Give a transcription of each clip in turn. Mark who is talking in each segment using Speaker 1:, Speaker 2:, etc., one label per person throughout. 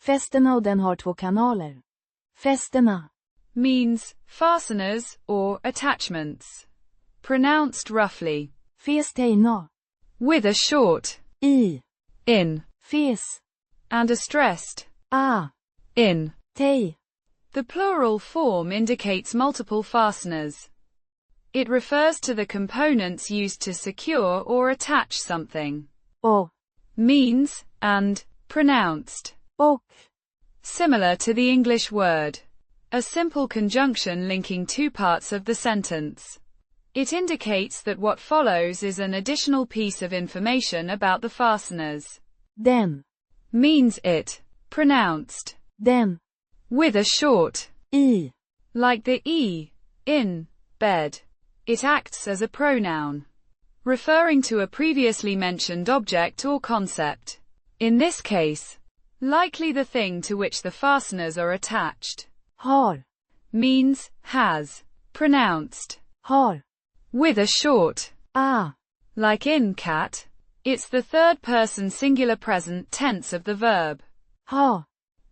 Speaker 1: Fästena och den har 2 kanaler. Fästena
Speaker 2: means fasteners or attachments. Pronounced roughly.
Speaker 1: fes-tay-nah
Speaker 2: With a short
Speaker 1: i
Speaker 2: in
Speaker 1: fes
Speaker 2: and a stressed in.
Speaker 1: tay.
Speaker 2: The plural form indicates multiple fasteners. It refers to the components used to secure or attach something.
Speaker 1: Och
Speaker 2: Means and pronounced.
Speaker 1: och
Speaker 2: Similar to the English word. A simple conjunction linking 2 parts of the sentence. It indicates that what follows is an additional piece of information about the fasteners.
Speaker 1: den
Speaker 2: Means it. Pronounced.
Speaker 1: den
Speaker 2: With a short
Speaker 1: i
Speaker 2: like the e in bed. It acts as a pronoun, referring to a previously mentioned object or concept. In this case, likely the thing to which the fasteners are attached.
Speaker 1: har
Speaker 2: Means has. Pronounced
Speaker 1: har
Speaker 2: with a short like in cat. It's the third person singular present tense of the verb
Speaker 1: ha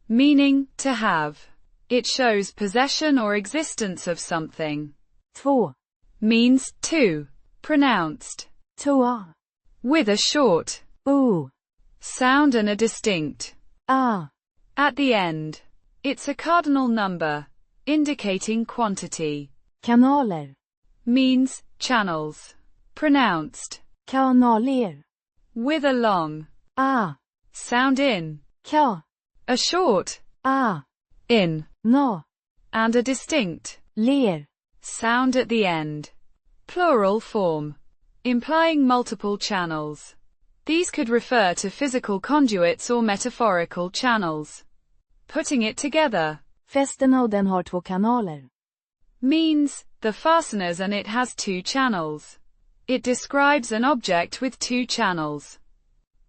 Speaker 2: meaning to have. It shows possession or existence of something.
Speaker 1: 2
Speaker 2: Means to. Pronounced
Speaker 1: toa
Speaker 2: with a short sound and a distinct at the end. It's a cardinal number, indicating quantity.
Speaker 1: kanaler
Speaker 2: Means channels. Pronounced
Speaker 1: kanaler
Speaker 2: with a long sound in,
Speaker 1: ka
Speaker 2: a short in,
Speaker 1: na
Speaker 2: and a distinct
Speaker 1: ler
Speaker 2: sound at the end. Plural form, implying multiple channels. These could refer to physical conduits or metaphorical channels. Putting it together.
Speaker 1: Fästena och den har 2 kanaler.
Speaker 2: Means the fasteners and it has 2 channels. It describes an object with 2 channels,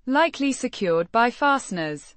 Speaker 2: likely secured by fasteners.